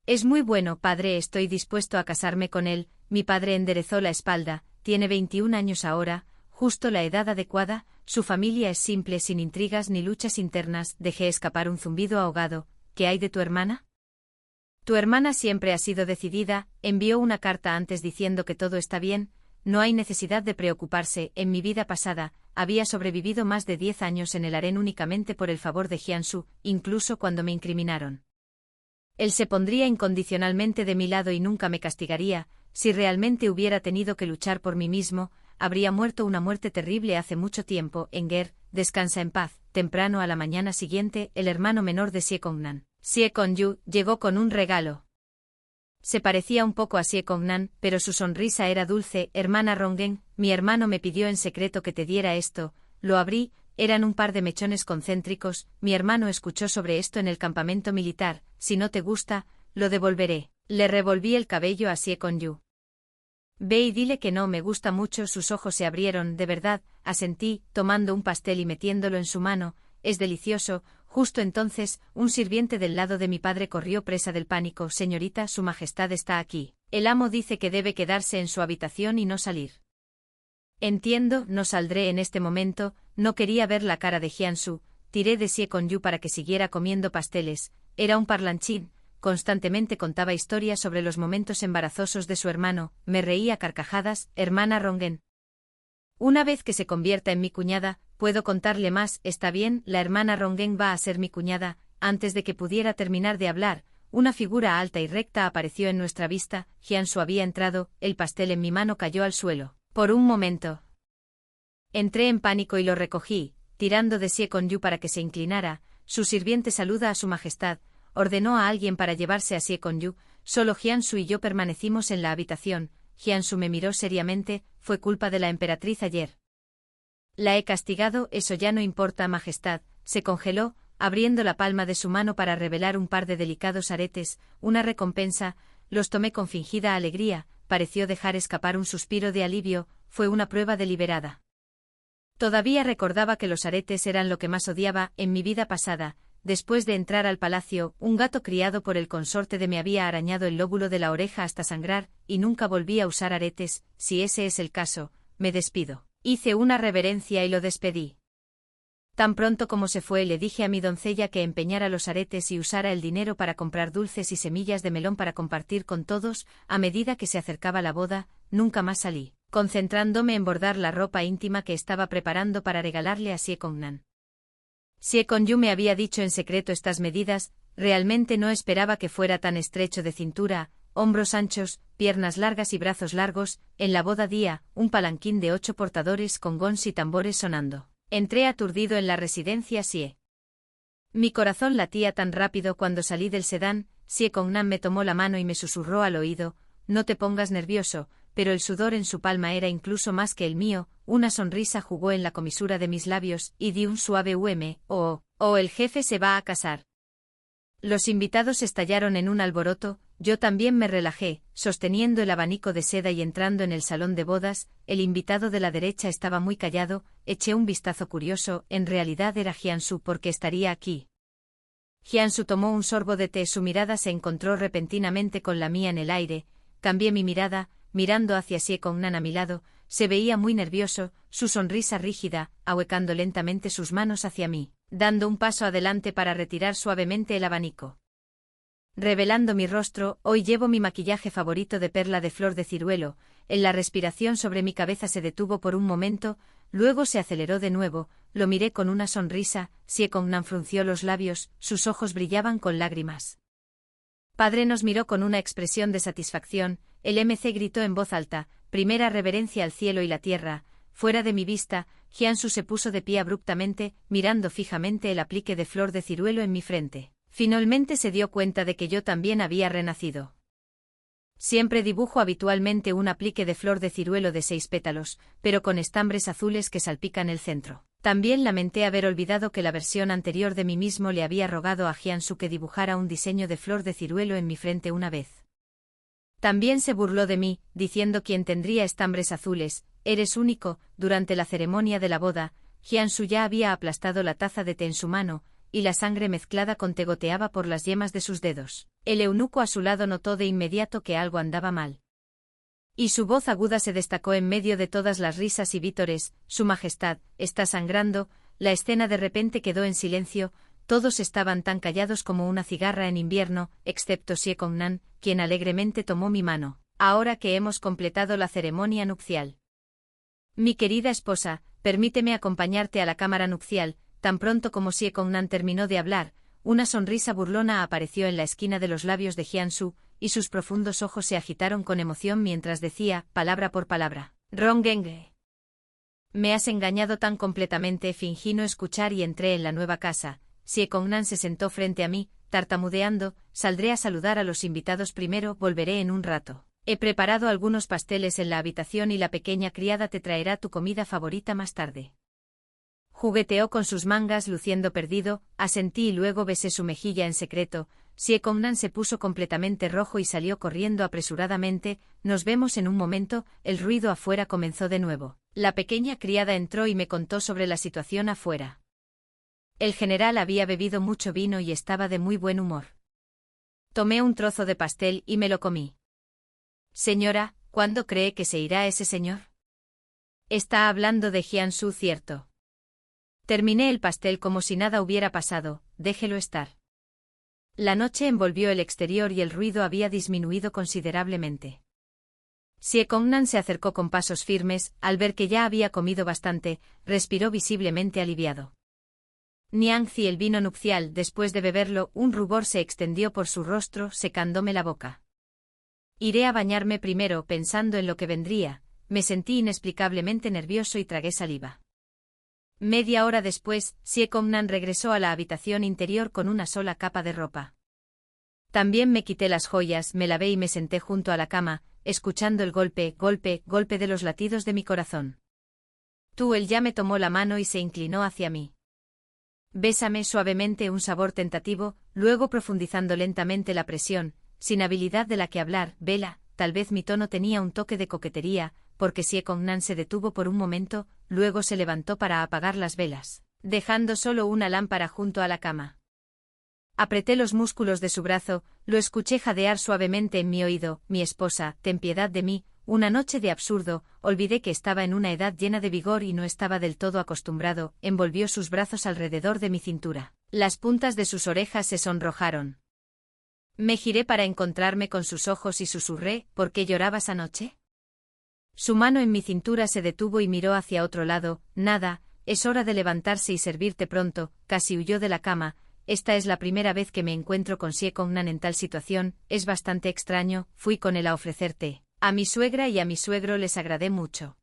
Es muy bueno, padre, estoy dispuesto a casarme con él. Mi padre enderezó la espalda, tiene 21 años ahora, justo la edad adecuada, su familia es simple, sin intrigas ni luchas internas. Dejé escapar un zumbido ahogado. ¿Qué hay de tu hermana? Tu hermana siempre ha sido decidida, envió una carta antes diciendo que todo está bien. No hay necesidad de preocuparse. En mi vida pasada, había sobrevivido más de 10 años en el harén únicamente por el favor de Jiansu, incluso cuando me incriminaron. Él se pondría incondicionalmente de mi lado y nunca me castigaría. Si realmente hubiera tenido que luchar por mí mismo, habría muerto una muerte terrible hace mucho tiempo. Enger, descansa en paz. Temprano a la mañana siguiente, el hermano menor de Siekongnan, Siekongyu, llegó con un regalo. Se parecía un poco a Siekongnan, pero su sonrisa era dulce. Hermana Rongen, mi hermano me pidió en secreto que te diera esto. Lo abrí, eran un par de mechones concéntricos. Mi hermano escuchó sobre esto en el campamento militar. Si no te gusta, lo devolveré. Le revolví el cabello a Siekongyu. Ve y dile que no me gusta mucho. Sus ojos se abrieron. De verdad, asentí, tomando un pastel y metiéndolo en su mano. Es delicioso. Justo entonces, un sirviente del lado de mi padre corrió presa del pánico. Señorita, su majestad está aquí. El amo dice que debe quedarse en su habitación y no salir. Entiendo, no saldré en este momento. No quería ver la cara de Jiansu. Tiré de Siekongyu para que siguiera comiendo pasteles. Era un parlanchín. Constantemente contaba historias sobre los momentos embarazosos de su hermano. Me reí a carcajadas. Hermana Rongen, una vez que se convierta en mi cuñada, puedo contarle más. Está bien, la hermana Rongen va a ser mi cuñada. Antes de que pudiera terminar de hablar, una figura alta y recta apareció en nuestra vista. Jiansu había entrado, el pastel en mi mano cayó al suelo. Por un momento entré en pánico y lo recogí, tirando de Siekongyu para que se inclinara. Su sirviente saluda a su majestad, ordenó a alguien para llevarse a Siekongyu. Solo Jiansu y yo permanecimos en la habitación. Jiansu me miró seriamente. Fue culpa de la emperatriz ayer. La he castigado, eso ya no importa, majestad. Se congeló, abriendo la palma de su mano para revelar un par de delicados aretes, una recompensa. Los tomé con fingida alegría. Pareció dejar escapar un suspiro de alivio. Fue una prueba deliberada. Todavía recordaba que los aretes eran lo que más odiaba en mi vida pasada. Después de entrar al palacio, un gato criado por el consorte de me había arañado el lóbulo de la oreja hasta sangrar, y nunca volví a usar aretes. Si ese es el caso, me despido. Hice una reverencia y lo despedí. Tan pronto como se fue, le dije a mi doncella que empeñara los aretes y usara el dinero para comprar dulces y semillas de melón para compartir con todos. A medida que se acercaba la boda, nunca más salí, concentrándome en bordar la ropa íntima que estaba preparando para regalarle a Siekongnan. Siekongyu me había dicho en secreto estas medidas. Realmente no esperaba que fuera tan estrecho de cintura, hombros anchos, piernas largas y brazos largos. En la boda día, un palanquín de 8 portadores con gons y tambores sonando. Entré aturdido en la residencia Sie. Mi corazón latía tan rápido cuando salí del sedán. Siekongnan me tomó la mano y me susurró al oído, no te pongas nervioso, pero el sudor en su palma era incluso más que el mío. Una sonrisa jugó en la comisura de mis labios, y di un suave oh, el jefe se va a casar. Los invitados estallaron en un alboroto. Yo también me relajé, sosteniendo el abanico de seda y entrando en el salón de bodas. El invitado de la derecha estaba muy callado. Eché un vistazo curioso. En realidad era Jiansu. ¿Por qué estaría aquí? Jiansu tomó un sorbo de té, su mirada se encontró repentinamente con la mía en el aire, cambié mi mirada, mirando hacia Xie Kongnan a mi lado, se veía muy nervioso, su sonrisa rígida, ahuecando lentamente sus manos hacia mí, dando un paso adelante para retirar suavemente el abanico. Revelando mi rostro, hoy llevo mi maquillaje favorito de perla de flor de ciruelo, en la respiración sobre mi cabeza se detuvo por un momento, luego se aceleró de nuevo, lo miré con una sonrisa, Xie Kongnan frunció los labios, sus ojos brillaban con lágrimas. Padre nos miró con una expresión de satisfacción, el MC gritó en voz alta, primera reverencia al cielo y la tierra, fuera de mi vista, Jiansu se puso de pie abruptamente, mirando fijamente el aplique de flor de ciruelo en mi frente. Finalmente se dio cuenta de que yo también había renacido. Siempre dibujo habitualmente un aplique de flor de ciruelo de 6 pétalos, pero con estambres azules que salpican el centro. También lamenté haber olvidado que la versión anterior de mí mismo le había rogado a Jiansu que dibujara un diseño de flor de ciruelo en mi frente una vez. También se burló de mí, diciendo quién tendría estambres azules, eres único. Durante la ceremonia de la boda, Jiansu ya había aplastado la taza de té en su mano, y la sangre mezclada con té goteaba por las yemas de sus dedos. El eunuco a su lado notó de inmediato que algo andaba mal. Y su voz aguda se destacó en medio de todas las risas y vítores, Su Majestad, está sangrando. La escena de repente quedó en silencio, todos estaban tan callados como una cigarra en invierno, excepto Xie Kongnan, quien alegremente tomó mi mano. Ahora que hemos completado la ceremonia nupcial. Mi querida esposa, permíteme acompañarte a la cámara nupcial. Tan pronto como Xie Kongnan terminó de hablar, una sonrisa burlona apareció en la esquina de los labios de Jiansu, y sus profundos ojos se agitaron con emoción mientras decía, palabra por palabra, Rongenge. Me has engañado tan completamente, fingí no escuchar y entré en la nueva casa. Xie Kongnan se sentó frente a mí, tartamudeando, saldré a saludar a los invitados primero, volveré en un rato. He preparado algunos pasteles en la habitación y la pequeña criada te traerá tu comida favorita más tarde. Jugueteó con sus mangas luciendo perdido, asentí y luego besé su mejilla en secreto. Xie Kongnan se puso completamente rojo y salió corriendo apresuradamente. Nos vemos en un momento. El ruido afuera comenzó de nuevo. La pequeña criada entró y me contó sobre la situación afuera. El general había bebido mucho vino y estaba de muy buen humor. Tomé un trozo de pastel y me lo comí. Señora, ¿cuándo cree que se irá ese señor? Está hablando de Jiansu, ¿cierto? Terminé el pastel como si nada hubiera pasado, déjelo estar. La noche envolvió el exterior y el ruido había disminuido considerablemente. Xie Kongnan se acercó con pasos firmes, al ver que ya había comido bastante, respiró visiblemente aliviado. Niangzi, el vino nupcial, después de beberlo, un rubor se extendió por su rostro, secándome la boca. Iré a bañarme primero, pensando en lo que vendría, me sentí inexplicablemente nervioso y tragué saliva. Media hora después, Xie Kongnan regresó a la habitación interior con una sola capa de ropa. También me quité las joyas, me lavé y me senté junto a la cama, escuchando el golpe, golpe, golpe de los latidos de mi corazón. Él ya me tomó la mano y se inclinó hacia mí. Bésame suavemente, un sabor tentativo, luego profundizando lentamente la presión, sin habilidad de la que hablar, vela, tal vez mi tono tenía un toque de coquetería, porque Xie Kongnan se detuvo por un momento, luego se levantó para apagar las velas, dejando solo una lámpara junto a la cama. Apreté los músculos de su brazo, lo escuché jadear suavemente en mi oído, mi esposa, ten piedad de mí, una noche de absurdo, olvidé que estaba en una edad llena de vigor y no estaba del todo acostumbrado, envolvió sus brazos alrededor de mi cintura. Las puntas de sus orejas se sonrojaron. Me giré para encontrarme con sus ojos y susurré, ¿por qué llorabas anoche? Su mano en mi cintura se detuvo y miró hacia otro lado, nada, es hora de levantarse y servirte pronto, casi huyó de la cama. Esta es la primera vez que me encuentro con Xie Kongnan en tal situación, es bastante extraño, fui con él a ofrecer té. A mi suegra y a mi suegro les agradé mucho.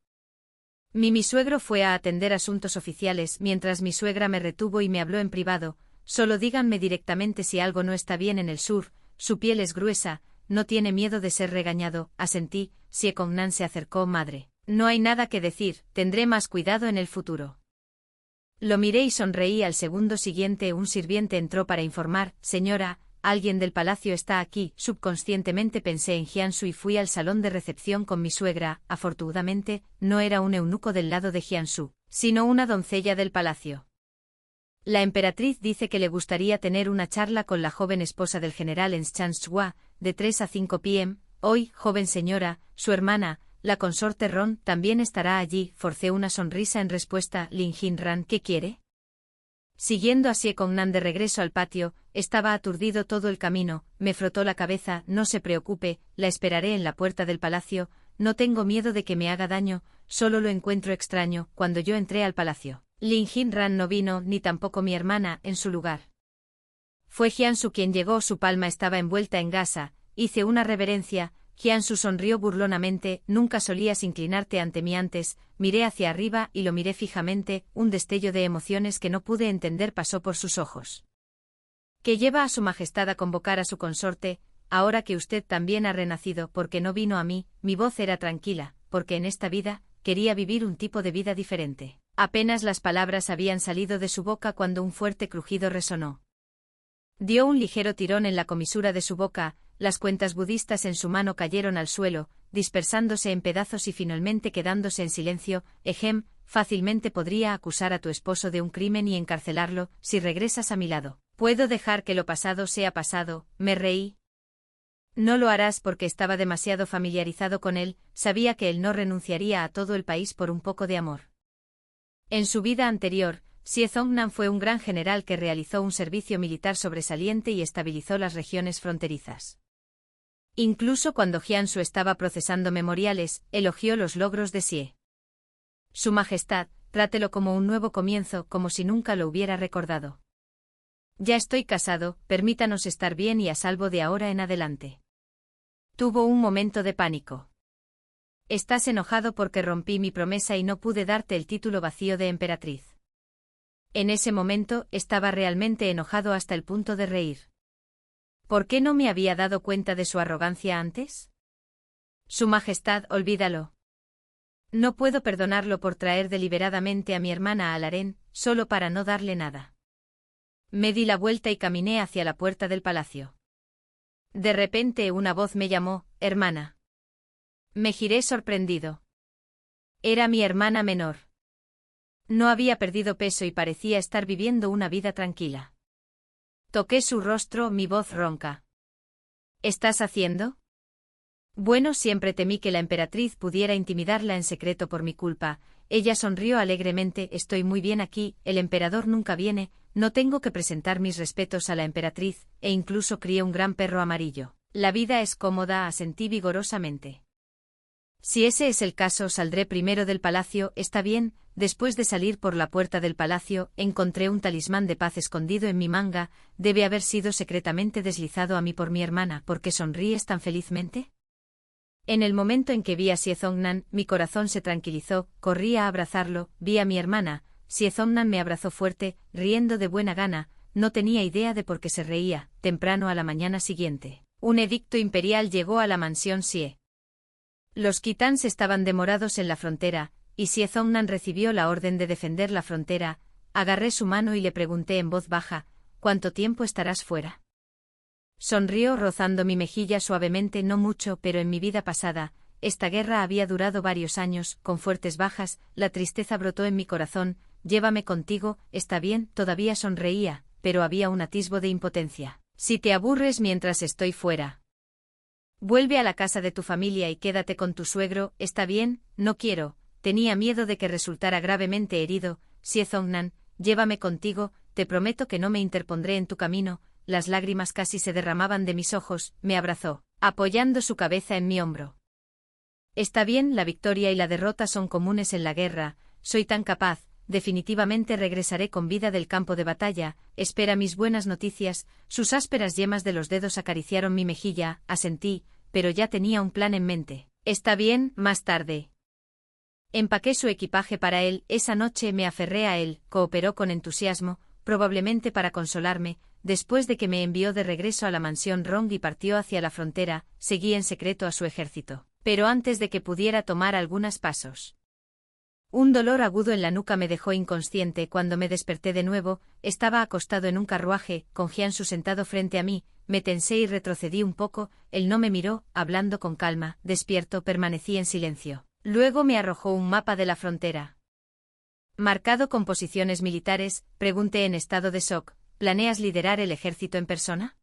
Mi suegro fue a atender asuntos oficiales mientras mi suegra me retuvo y me habló en privado, solo díganme directamente si algo no está bien en el sur, su piel es gruesa, no tiene miedo de ser regañado, asentí. Xie Kongnan se acercó, madre. No hay nada que decir, tendré más cuidado en el futuro. Lo miré y sonreí. Al segundo siguiente un sirviente entró para informar, señora, alguien del palacio está aquí. Subconscientemente pensé en Jiansu y fui al salón de recepción con mi suegra. Afortunadamente, no era un eunuco del lado de Jiansu, sino una doncella del palacio. La emperatriz dice que le gustaría tener una charla con la joven esposa del general en Changshuo, de 3 a 5 p.m. Hoy, joven señora, su hermana, la consorte Ron, también estará allí. Forcé una sonrisa en respuesta. Lin Jinran, ¿qué quiere? Siguiendo a Xie Kongnan de regreso al patio, estaba aturdido todo el camino, me frotó la cabeza. No se preocupe, la esperaré en la puerta del palacio, no tengo miedo de que me haga daño, solo lo encuentro extraño. Cuando yo entré al palacio, Lin Jinran no vino, ni tampoco mi hermana, en su lugar. Fue Jiansu quien llegó, su palma estaba envuelta en gasa, hice una reverencia. Jiansu sonrió burlonamente. Nunca solías inclinarte ante mí antes. Miré hacia arriba y lo miré fijamente, un destello de emociones que no pude entender pasó por sus ojos. ¿Qué lleva a su majestad a convocar a su consorte, ahora que usted también ha renacido? Porque no vino a mí. Mi voz era tranquila, porque en esta vida, quería vivir un tipo de vida diferente. Apenas las palabras habían salido de su boca cuando un fuerte crujido resonó. Dio un ligero tirón en la comisura de su boca, las cuentas budistas en su mano cayeron al suelo, dispersándose en pedazos y finalmente quedándose en silencio. Ejem, fácilmente podría acusar a tu esposo de un crimen y encarcelarlo, si regresas a mi lado. ¿Puedo dejar que lo pasado sea pasado? Me reí. No lo harás porque estaba demasiado familiarizado con él, sabía que él no renunciaría a todo el país por un poco de amor. En su vida anterior, Xie Zongnan fue un gran general que realizó un servicio militar sobresaliente y estabilizó las regiones fronterizas. Incluso cuando Jiansu estaba procesando memoriales, elogió los logros de Xie. Su Majestad, trátelo como un nuevo comienzo, como si nunca lo hubiera recordado. Ya estoy casado, permítanos estar bien y a salvo de ahora en adelante. Tuvo un momento de pánico. Estás enojado porque rompí mi promesa y no pude darte el título vacío de emperatriz. En ese momento, estaba realmente enojado hasta el punto de reír. ¿Por qué no me había dado cuenta de su arrogancia antes? Su Majestad, olvídalo. No puedo perdonarlo por traer deliberadamente a mi hermana al harén, solo para no darle nada. Me di la vuelta y caminé hacia la puerta del palacio. De repente una voz me llamó, hermana. Me giré sorprendido. Era mi hermana menor. No había perdido peso y parecía estar viviendo una vida tranquila. Toqué su rostro, mi voz ronca. ¿Estás haciendo? Bueno, siempre temí que la emperatriz pudiera intimidarla en secreto por mi culpa. Ella sonrió alegremente. Estoy muy bien aquí, el emperador nunca viene, no tengo que presentar mis respetos a la emperatriz, e incluso crié un gran perro amarillo. La vida es cómoda, asentí vigorosamente. Si ese es el caso, saldré primero del palacio. Está bien. Después de salir por la puerta del palacio, encontré un talismán de paz escondido en mi manga. Debe haber sido secretamente deslizado a mí por mi hermana. ¿Por qué sonríes tan felizmente? En el momento en que vi a Xie Zongnan, mi corazón se tranquilizó, corrí a abrazarlo, vi a mi hermana. Xie Zongnan me abrazó fuerte, riendo de buena gana, no tenía idea de por qué se reía. Temprano a la mañana siguiente, un edicto imperial llegó a la mansión Xie. Los Khitans estaban demorados en la frontera, y Xie Zongnan recibió la orden de defender la frontera. Agarré su mano y le pregunté en voz baja, ¿cuánto tiempo estarás fuera? Sonrió rozando mi mejilla suavemente. No mucho, pero en mi vida pasada, esta guerra había durado varios años, con fuertes bajas, la tristeza brotó en mi corazón. Llévame contigo, está bien, todavía sonreía, pero había un atisbo de impotencia. Si te aburres mientras estoy fuera, vuelve a la casa de tu familia y quédate con tu suegro. Está bien, no quiero. Tenía miedo de que resultara gravemente herido. Xie Zongnan, llévame contigo, te prometo que no me interpondré en tu camino. Las lágrimas casi se derramaban de mis ojos. Me abrazó, apoyando su cabeza en mi hombro. Está bien, la victoria y la derrota son comunes en la guerra. Soy tan capaz, definitivamente regresaré con vida del campo de batalla. Espera mis buenas noticias. Sus ásperas yemas de los dedos acariciaron mi mejilla. Asentí, pero ya tenía un plan en mente. Está bien, más tarde. Empaqué su equipaje para él. Esa noche me aferré a él, cooperó con entusiasmo, probablemente para consolarme. Después de que me envió de regreso a la mansión Rong y partió hacia la frontera, seguí en secreto a su ejército, pero antes de que pudiera tomar algunos pasos. Un dolor agudo en la nuca me dejó inconsciente. Cuando me desperté de nuevo, estaba acostado en un carruaje, con Jiansu sentado frente a mí. Me tensé y retrocedí un poco. Él no me miró, hablando con calma. Despierto, permanecí en silencio. Luego me arrojó un mapa de la frontera. Marcado con posiciones militares, pregunté en estado de shock, ¿planeas liderar el ejército en persona?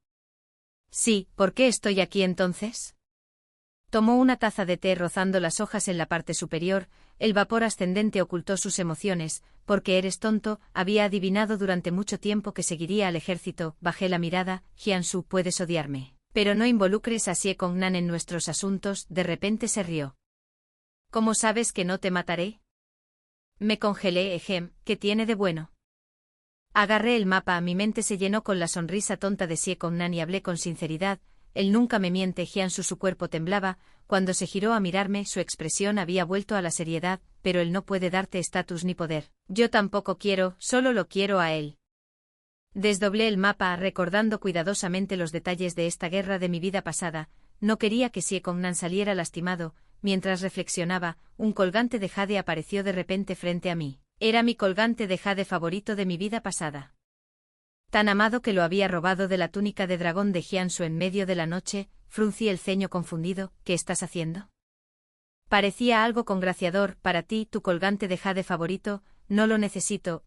Sí, ¿por qué estoy aquí entonces? Tomó una taza de té rozando las hojas en la parte superior, el vapor ascendente ocultó sus emociones, porque eres tonto, había adivinado durante mucho tiempo que seguiría al ejército, bajé la mirada, Jiansu, puedes odiarme. Pero no involucres a Xie Kongnan en nuestros asuntos, de repente se rió. ¿Cómo sabes que no te mataré? Me congelé, ¿qué tiene de bueno? Agarré el mapa, mi mente se llenó con la sonrisa tonta de Xie Kongnan y hablé con sinceridad. Él nunca me miente, Jiansu, su cuerpo temblaba, cuando se giró a mirarme su expresión había vuelto a la seriedad, pero él no puede darte estatus ni poder. Yo tampoco quiero, solo lo quiero a él. Desdoblé el mapa recordando cuidadosamente los detalles de esta guerra de mi vida pasada, no quería que Xie Kongnan saliera lastimado, mientras reflexionaba, un colgante de jade apareció de repente frente a mí. Era mi colgante de jade favorito de mi vida pasada. Tan amado que lo había robado de la túnica de dragón de Jiansu en medio de la noche, fruncí el ceño confundido, ¿qué estás haciendo? Parecía algo congraciador, para ti, tu colgante de jade favorito, no lo necesito,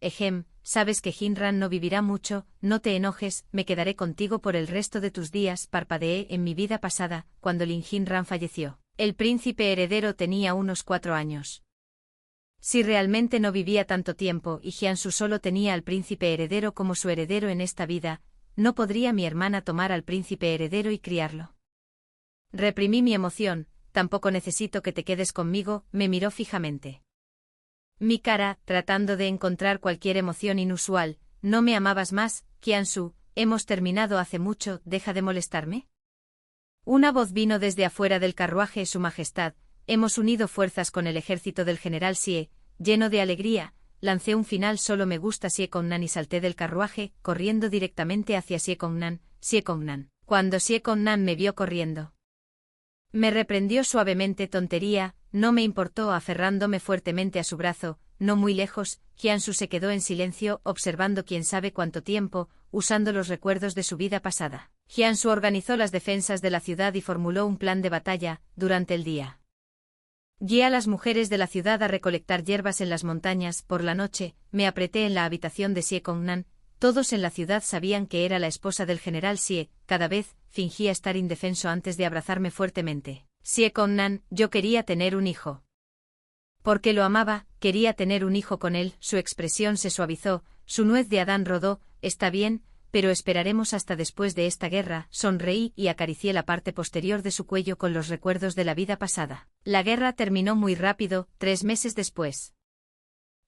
sabes que Jinran no vivirá mucho, no te enojes, me quedaré contigo por el resto de tus días, parpadeé en mi vida pasada, cuando Lin Jinran falleció. El príncipe heredero tenía unos 4 años. Si realmente no vivía tanto tiempo y Jiansu solo tenía al príncipe heredero como su heredero en esta vida, ¿no podría mi hermana tomar al príncipe heredero y criarlo? Reprimí mi emoción, tampoco necesito que te quedes conmigo, me miró fijamente. Mi cara, tratando de encontrar cualquier emoción inusual, ¿no me amabas más, Jiansu? Hemos terminado hace mucho, ¿deja de molestarme? Una voz vino desde afuera del carruaje, Su Majestad. Hemos unido fuerzas con el ejército del general Xie, lleno de alegría, lancé un final solo me gusta Xie Kongnan y salté del carruaje, corriendo directamente hacia Xie Kongnan. Cuando Xie Kongnan me vio corriendo, me reprendió suavemente, tontería, no me importó, aferrándome fuertemente a su brazo, no muy lejos, Jiansu se quedó en silencio, observando quién sabe cuánto tiempo, usando los recuerdos de su vida pasada. Jiansu organizó las defensas de la ciudad y formuló un plan de batalla, durante el día. Guié a las mujeres de la ciudad a recolectar hierbas en las montañas, por la noche, me apreté en la habitación de Xie Kongnan, todos en la ciudad sabían que era la esposa del general Xie, cada vez, fingía estar indefenso antes de abrazarme fuertemente. Xie Kongnan, yo quería tener un hijo. Porque lo amaba, quería tener un hijo con él, su expresión se suavizó, su nuez de Adán rodó, está bien, pero esperaremos hasta después de esta guerra, sonreí y acaricié la parte posterior de su cuello con los recuerdos de la vida pasada. La guerra terminó muy rápido, 3 meses después.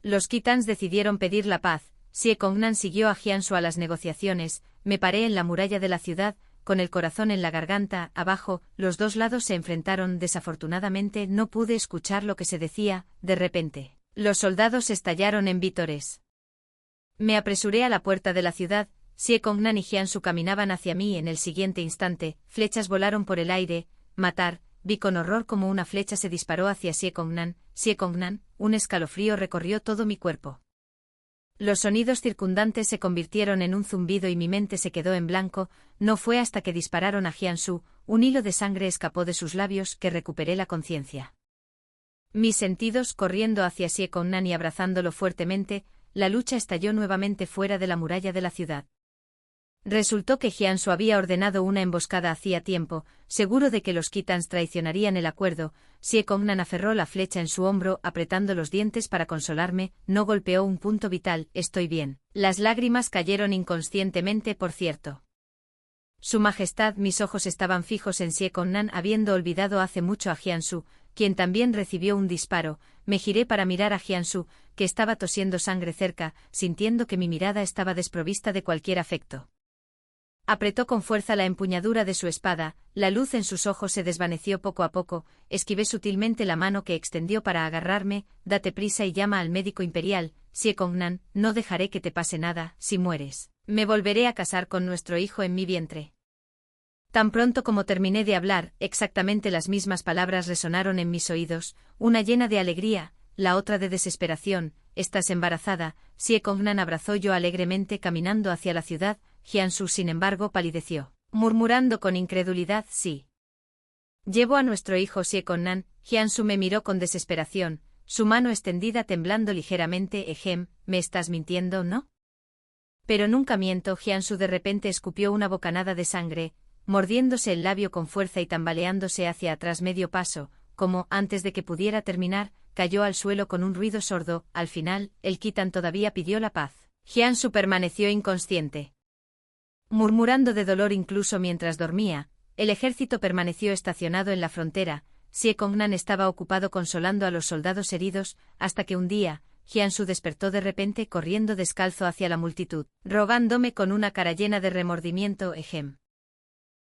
Los Khitans decidieron pedir la paz, Xie Kongnan siguió a Jiansu a las negociaciones, me paré en la muralla de la ciudad, con el corazón en la garganta, abajo, los dos lados se enfrentaron, desafortunadamente no pude escuchar lo que se decía, de repente. Los soldados estallaron en vítores. Me apresuré a la puerta de la ciudad, Xie Kongnan y Jiansu caminaban hacia mí en el siguiente instante, flechas volaron por el aire, matar, vi con horror como una flecha se disparó hacia Xie Kongnan, un escalofrío recorrió todo mi cuerpo. Los sonidos circundantes se convirtieron en un zumbido y mi mente se quedó en blanco, no fue hasta que dispararon a Jiansu, un hilo de sangre escapó de sus labios que recuperé la conciencia. Mis sentidos corriendo hacia Xie Kongnan y abrazándolo fuertemente, la lucha estalló nuevamente fuera de la muralla de la ciudad. Resultó que Jiansu había ordenado una emboscada hacía tiempo, seguro de que los Khitans traicionarían el acuerdo. Xie Kongnan aferró la flecha en su hombro apretando los dientes para consolarme, no golpeó un punto vital, estoy bien. Las lágrimas cayeron inconscientemente, por cierto. Su Majestad, mis ojos estaban fijos en Xie Kongnan habiendo olvidado hace mucho a Jiansu, quien también recibió un disparo, me giré para mirar a Jiansu, que estaba tosiendo sangre cerca, sintiendo que mi mirada estaba desprovista de cualquier afecto. Apretó con fuerza la empuñadura de su espada, la luz en sus ojos se desvaneció poco a poco, esquivé sutilmente la mano que extendió para agarrarme, date prisa y llama al médico imperial, Xie Kongnan, no dejaré que te pase nada, si mueres, me volveré a casar con nuestro hijo en mi vientre. Tan pronto como terminé de hablar, exactamente las mismas palabras resonaron en mis oídos, una llena de alegría, la otra de desesperación, estás embarazada, Xie Kongnan abrazó yo alegremente caminando hacia la ciudad, Jiansu sin embargo palideció, murmurando con incredulidad, sí. Llevo a nuestro hijo Xie Kongnan, Jiansu me miró con desesperación, su mano extendida temblando ligeramente. Me estás mintiendo, ¿no? Pero nunca miento. Jiansu de repente escupió una bocanada de sangre, mordiéndose el labio con fuerza y tambaleándose hacia atrás medio paso, como, antes de que pudiera terminar, cayó al suelo con un ruido sordo. Al final, el Kitan todavía pidió la paz. Jiansu permaneció inconsciente. Murmurando de dolor incluso mientras dormía, el ejército permaneció estacionado en la frontera. Xie Kongnan estaba ocupado consolando a los soldados heridos, hasta que un día, Jiansu despertó de repente corriendo descalzo hacia la multitud, rogándome con una cara llena de remordimiento.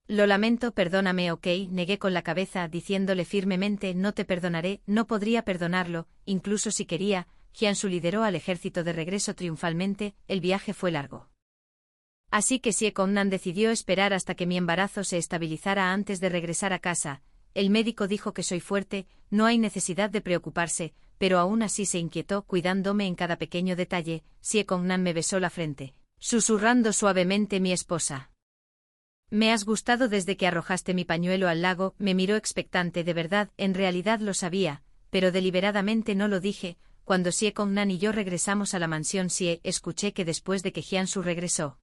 Lo lamento, perdóname. Negué con la cabeza, diciéndole firmemente: no te perdonaré, no podría perdonarlo, incluso si quería. Jiansu lideró al ejército de regreso triunfalmente. El viaje fue largo. Así que Xie Kongnan decidió esperar hasta que mi embarazo se estabilizara antes de regresar a casa. El médico dijo que soy fuerte, no hay necesidad de preocuparse, pero aún así se inquietó, cuidándome en cada pequeño detalle. Xie Kongnan me besó la frente, susurrando suavemente: mi esposa. Me has gustado desde que arrojaste mi pañuelo al lago. Me miró expectante. De verdad, en realidad lo sabía, pero deliberadamente no lo dije. Cuando Xie Kongnan y yo regresamos a la mansión Xie, escuché que después de que Jiansu regresó,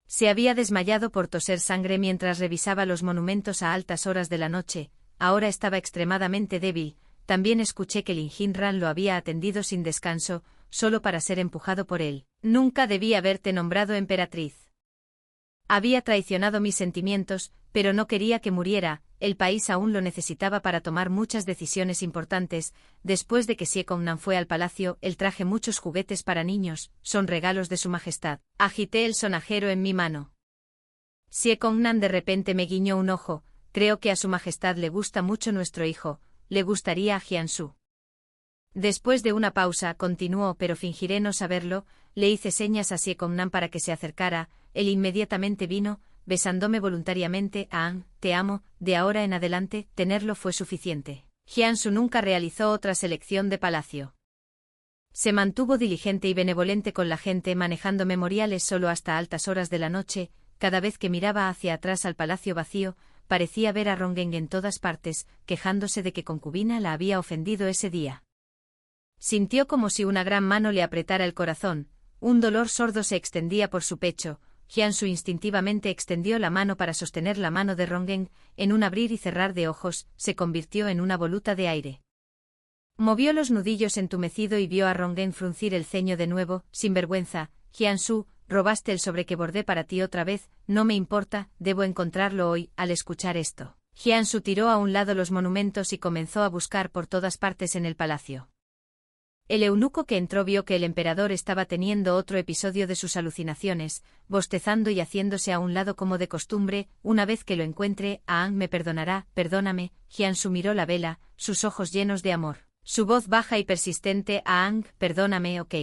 se había desmayado por toser sangre mientras revisaba los monumentos a altas horas de la noche. Ahora estaba extremadamente débil. También escuché que Lin Jinran lo había atendido sin descanso, solo para ser empujado por él. Nunca debí haberte nombrado emperatriz. Había traicionado mis sentimientos, pero no quería que muriera. El país aún lo necesitaba para tomar muchas decisiones importantes. Después de que Xie Kongnan fue al palacio, él traje muchos juguetes para niños, son regalos de su majestad. Agité el sonajero en mi mano. Xie Kongnan de repente me guiñó un ojo. Creo que a su majestad le gusta mucho nuestro hijo, le gustaría a Jiansu. Después de una pausa, continuó: pero fingiré no saberlo. Le hice señas a Xie Kongnan para que se acercara. Él inmediatamente vino, besándome voluntariamente. Te amo. De ahora en adelante, tenerlo fue suficiente. Jiansu nunca realizó otra selección de palacio. Se mantuvo diligente y benevolente con la gente, manejando memoriales solo hasta altas horas de la noche. Cada vez que miraba hacia atrás al palacio vacío, parecía ver a Ronggeng en todas partes, quejándose de que concubina la había ofendido ese día. Sintió como si una gran mano le apretara el corazón. Un dolor sordo se extendía por su pecho. Jiansu instintivamente extendió la mano para sostener la mano de Ronggeng. En un abrir y cerrar de ojos, se convirtió en una voluta de aire. Movió los nudillos entumecido y vio a Ronggeng fruncir el ceño de nuevo. Sin vergüenza, Jiansu, robaste el sobre que bordé para ti otra vez. No me importa, debo encontrarlo hoy. Al escuchar esto, Jiansu tiró a un lado los monumentos y comenzó a buscar por todas partes en el palacio. El eunuco que entró vio que el emperador estaba teniendo otro episodio de sus alucinaciones, bostezando y haciéndose a un lado como de costumbre. Una vez que lo encuentre, me perdonará. Perdóname. Jiansu miró la vela, sus ojos llenos de amor, su voz baja y persistente: perdóname. Ok.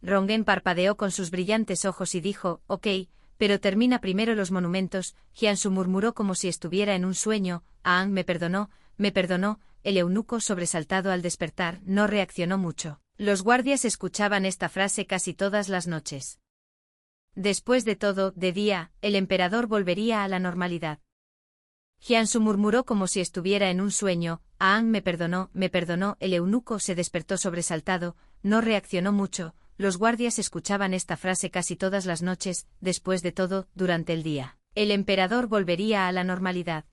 Ronggeng parpadeó con sus brillantes ojos y dijo: ok, pero termina primero los monumentos. Jiansu murmuró como si estuviera en un sueño: me perdonó. El eunuco, sobresaltado al despertar, no reaccionó mucho. Los guardias escuchaban esta frase casi todas las noches. Después de todo, de día, el emperador volvería a la normalidad. Jiansu murmuró como si estuviera en un sueño: me perdonó. El eunuco se despertó sobresaltado, no reaccionó mucho. Los guardias escuchaban esta frase casi todas las noches. Después de todo, durante el día, el emperador volvería a la normalidad.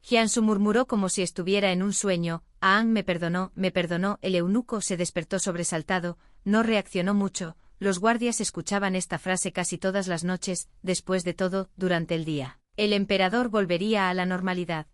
Jiansu murmuró como si estuviera en un sueño: me perdonó. El eunuco se despertó sobresaltado, no reaccionó mucho. Los guardias escuchaban esta frase casi todas las noches. Después de todo, durante el día, el emperador volvería a la normalidad.